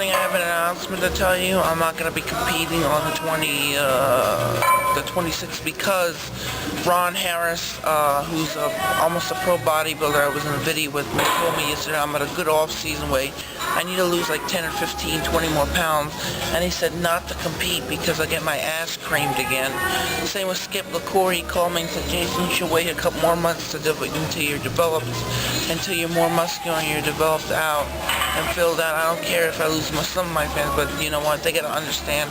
morning I have an announcement to tell you. I'm not going to be competing on the 26th because Ron Harris, who's almost a pro bodybuilder I was in a video with, told me yesterday I'm at a good off-season weight. I need to lose like 10 or 15, 20 more pounds. And he said not to compete because I get my ass creamed again. Same with Skip LaCour. He called me and said, Jason, you should wait a couple more months until you're developed, until you're more muscular and you're developed out and filled out. I don't care if I lose some of my fans, but you know what? They gotta understand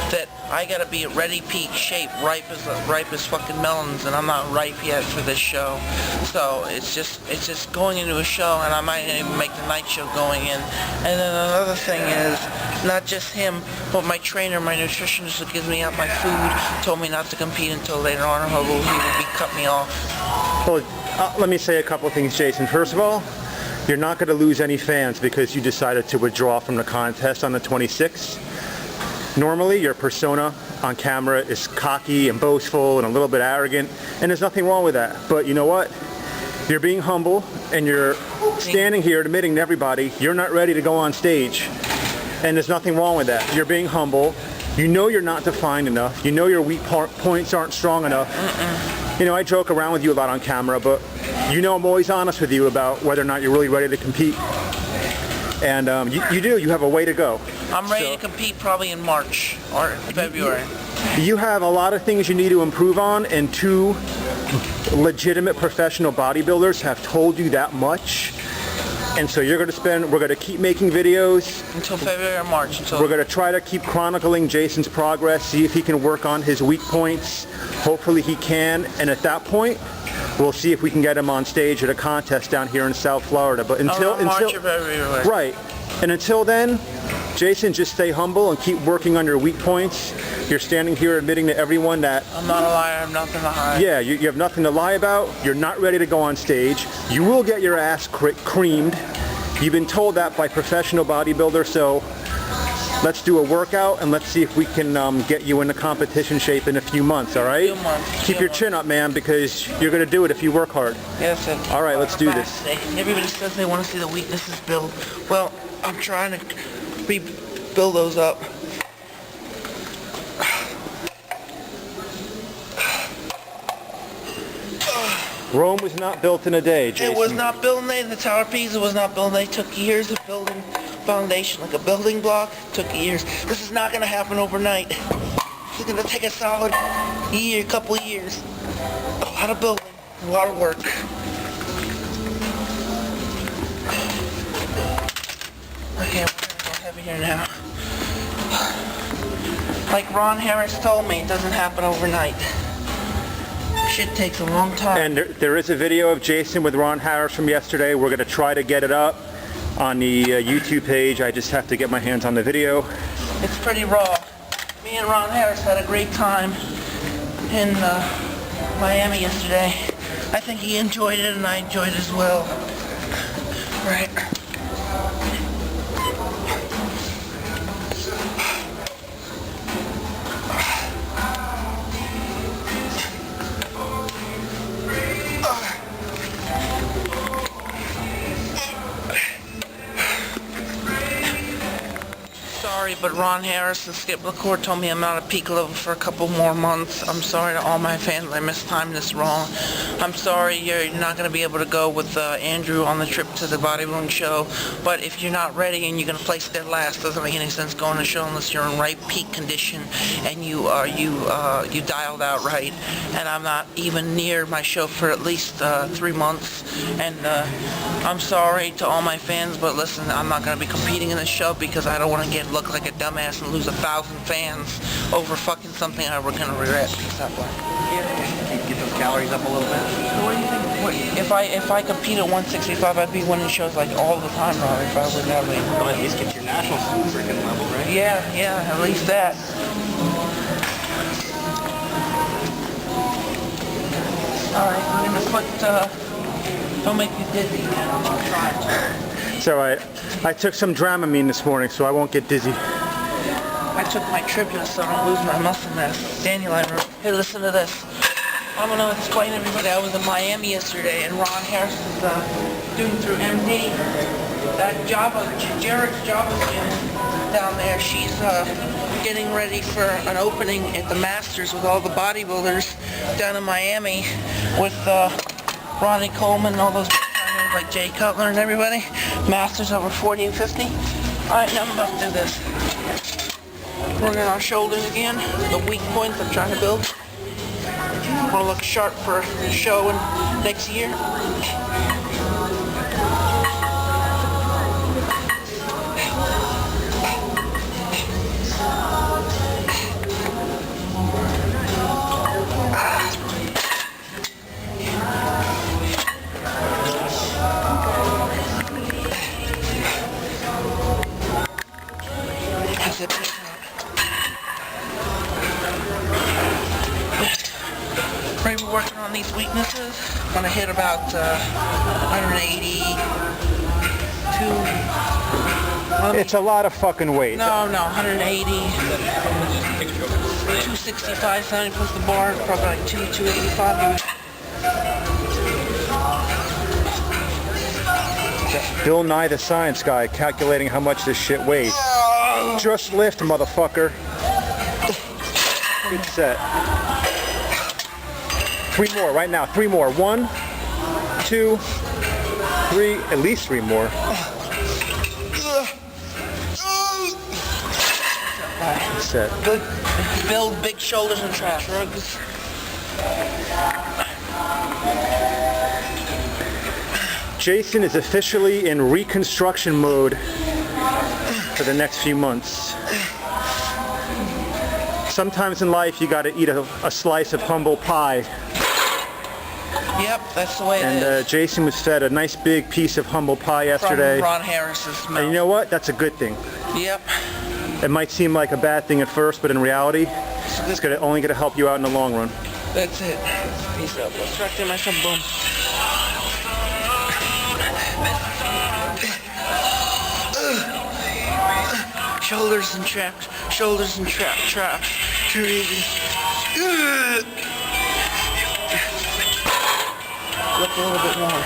that I gotta be at ready peak shape, ripe as fucking melons, and I'm not ripe yet for this show. So it's just going into a show, and I might even make the night show going in. And then another thing is, not just him, but my trainer, my nutritionist who gives me out my food, told me not to compete until later on, or he would cut me off. Well, let me say a couple of things, Jason. First of all, you're not going to lose any fans because you decided to withdraw from the contest on the 26th. Normally, your persona on camera is cocky and boastful and a little bit arrogant, and there's nothing wrong with that. But you know what? You're being humble, and you're standing here admitting to everybody you're not ready to go on stage. And there's nothing wrong with that. You're being humble. You know you're not defined enough. You know your weak points aren't strong enough. You know, I joke around with you a lot on camera, but you know I'm always honest with you about whether or not you're really ready to compete. And you have a way to go. I'm ready to compete probably in March or February. You have a lot of things you need to improve on, and two legitimate professional bodybuilders have told you that much. And so we're going to keep making videos until February or March. We're going to try to keep chronicling Jason's progress, see if he can work on his weak points. Hopefully he can, and at that point we'll see if we can get him on stage at a contest down here in South Florida. But until March or February. Right. And until then, Jason, just stay humble and keep working on your weak points. You're standing here admitting to everyone that I'm not a liar, I have nothing to hide. Yeah, you have nothing to lie about. You're not ready to go on stage. You will get your ass creamed. You've been told that by professional bodybuilders, so let's do a workout and let's see if we can get you into competition shape in a few months, all right? Keep your chin up, man, because you're going to do it if you work hard. Yes, sir. All right, let's do this. Everybody says they want to see the weaknesses build. Well, I'm trying to build those up. Rome was not built in a day, Jason. It was not built in a day. The Tower of Pisa was not built in a day. It took years of building foundation, like a building block. It took years. This is not going to happen overnight. It's going to take a solid year, couple of years. A lot of building, a lot of work. Okay, we're going to go heavy here now. Like Ron Harris told me, it doesn't happen overnight. Shit takes a long time. And there is a video of Jason with Ron Harris from yesterday. We're going to try to get it up on the YouTube page. I just have to get my hands on the video. It's pretty raw. Me and Ron Harris had a great time in Miami yesterday. I think he enjoyed it and I enjoyed it as well. Right. Sorry, but Ron Harris and Skip LaCour told me I'm not at peak level for a couple more months. I'm sorry to all my fans. I mistimed this wrong. I'm sorry you're not going to be able to go with Andrew on the trip to the bodybuilding show. But if you're not ready and you're going to place dead last, doesn't make any sense going to show unless you're in right peak condition and you dialed out right. And I'm not even near my show for at least 3 months. And I'm sorry to all my fans, but listen, I'm not going to be competing in this show because I don't want to look like a dumbass and lose 1,000 fans over fucking something I were gonna regret. Get those calories up a little bit. So what do you think? If I compete at 165, I'd be winning shows like all the time, Rob. If I was that way. Well, at least get your national freaking level, right? Yeah, at least that. All right, I'm gonna put. Don't make me dizzy, man. I'm gonna try. It's all right. I took some Dramamine this morning, so I won't get dizzy. I took my Tribute so I don't lose my muscle mass. Daniel, hey, listen to this. I'm going to explain to everybody. I was in Miami yesterday, and Ron Harris was doing through MD. That Jared's Java gym down there, she's getting ready for an opening at the Masters with all the bodybuilders down in Miami with Ronnie Coleman and all those guys like Jay Cutler and everybody. Masters over 40 and 50. Alright, now I'm about to do this. Working on shoulders again, the weak points I'm trying to build. I want to look sharp for the show next year. Right, we're working on these weaknesses. I'm gonna hit about 182. It's a lot of fucking weight. No, 180. 265, 70 plus the bar, probably like 285. Bill Nye the Science Guy calculating how much this shit weighs. Just lift, motherfucker. Good set. 3 more right now. 3 more. 1, 2, 3. At least 3 more. Good set. Good. Build big shoulders and traps. Rugs. Jason is officially in reconstruction mode for the next few months. Sometimes in life you gotta eat a slice of humble pie. Yep, that's the way it is. And Jason was fed a nice big piece of humble pie yesterday. From Ron Harris's mouth. And you know what? That's a good thing. Yep. It might seem like a bad thing at first, but in reality, it's only gonna help you out in the long run. That's it. Peace out. Extracting myself. Boom. Shoulders and traps. Shoulders and traps. Too easy. Look a little bit more.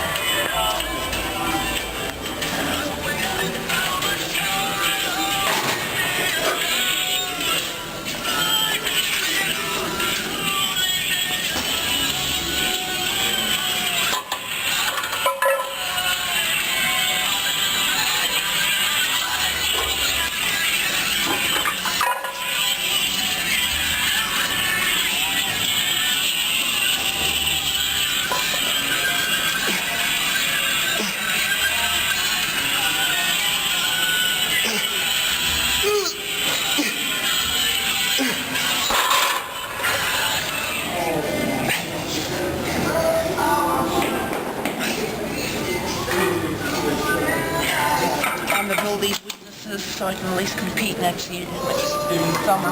Time to build these weaknesses so I can at least compete next year, next summer,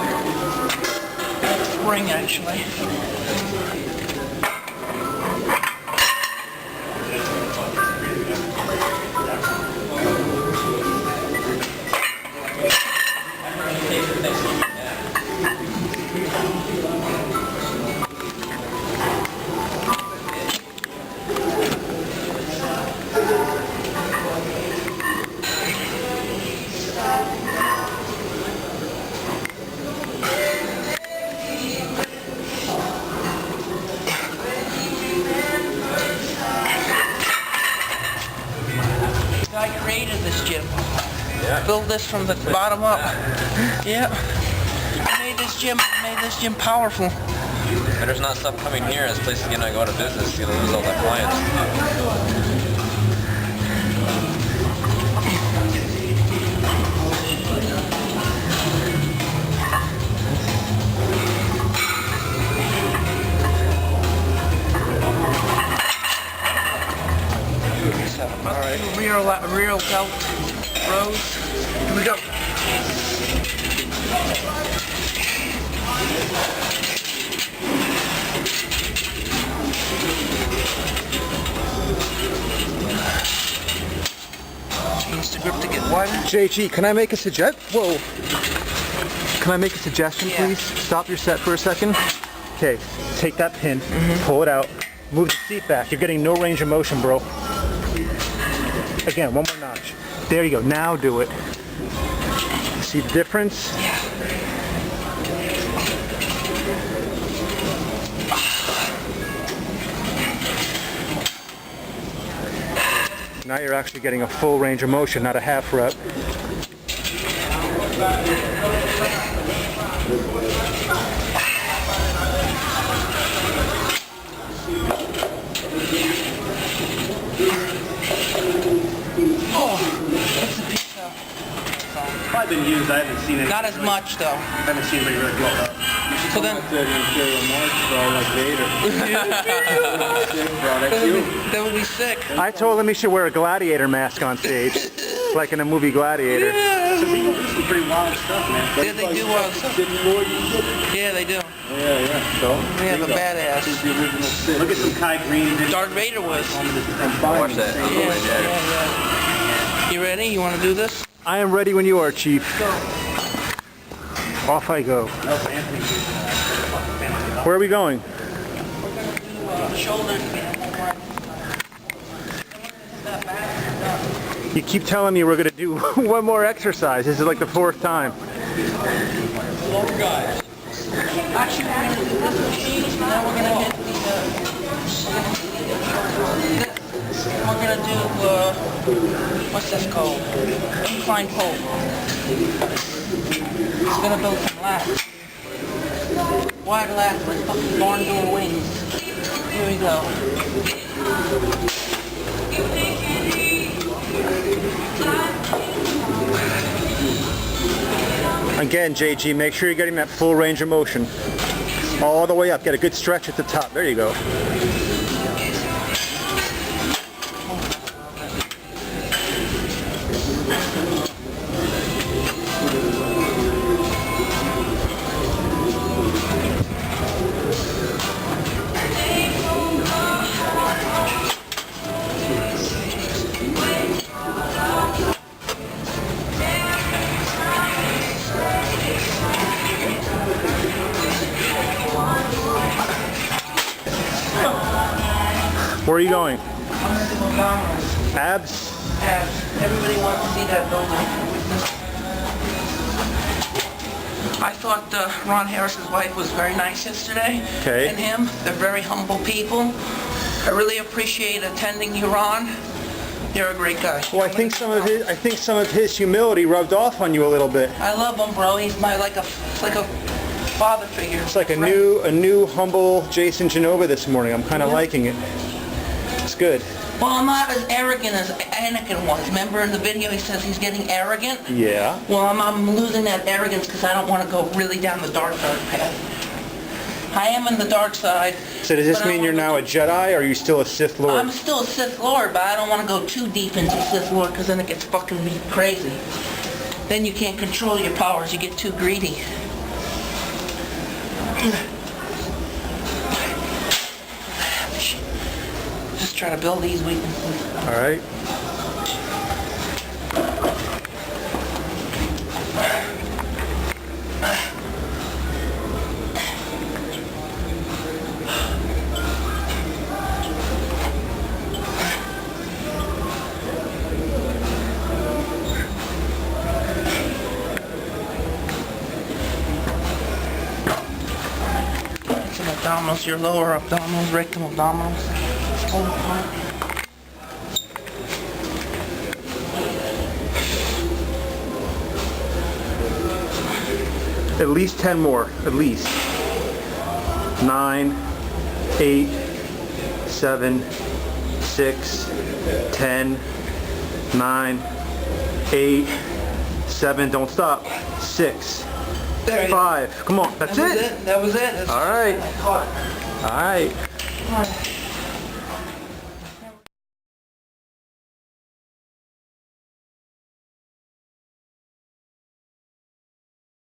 next spring actually. I created this gym. Yeah. Built this from the bottom up. Yeah. I made this gym powerful. Better not stop coming here. This place is gonna go out of business. You're gonna lose all the clients. Alright. Real belt rows. Here we go. Change the grip to get wider. JG, can I make a suggestion? Whoa. Can I make a suggestion, Yeah. please? Stop your set for a second. Okay, take that pin, pull it out, move the seat back. You're getting no range of motion, bro. Again, one more notch. There you go. Now do it. See the difference? Yeah. Now you're actually getting a full range of motion, not a half rep. Probably been used. I haven't seen it. Not as much though. I haven't seen anybody really blow up. So then, that would be sick. I told him he should wear a gladiator mask on stage, like in a movie Gladiator. Yeah. Some pretty wild stuff, man. Yeah, they do wild stuff. Yeah, they do. Yeah. So Yeah, the badass. look at some Kai Green. Darth Vader was. Watch that. Yeah. You ready? You want to do this? I am ready when you are, Chief. Off I go. Where are we going? Shoulders. You keep telling me we're going to do one more exercise. This is like the 4th time. Actually, we're going to do this machine, now we're going to hit we're going to do, what's this called? Incline pull. It's going to build some lats. Wide lats with fucking barn door wings. Here we go. Again, JG, make sure you're getting that full range of motion. All the way up. Get a good stretch at the top. There you go. Where are you going? I'm going to do abdominals. Abs? Abs. Everybody wants to see that building. I thought Ron Harris's wife was very nice yesterday. Okay. And him. They're very humble people. I really appreciate attending you, Ron. You're a great guy. Well, I think some of his humility rubbed off on you a little bit. I love him, bro. He's like a father figure. It's like a new humble Jason Genova this morning. I'm kind of liking it. It's good. Well, I'm not as arrogant as Anakin was. Remember in the video he says he's getting arrogant? Yeah. Well, I'm losing that arrogance because I don't want to go really down the dark side path. I am in the dark side. So does this mean you're now a Jedi, or are you still a Sith Lord? I'm still a Sith Lord, but I don't want to go too deep into Sith Lord because then it gets fucking crazy. Then you can't control your powers. You get too greedy. Just try to build these weaknesses. All right. Some abdominals, your lower abdominals, rectum abdominals. Hold apart. At least 10 more. At least. 9, 8, 7, 6, 10, 9, 8, 7. Don't stop. 6, There you go. 5. Come on. That's it. That was it. All right. I caught it. All right. All right.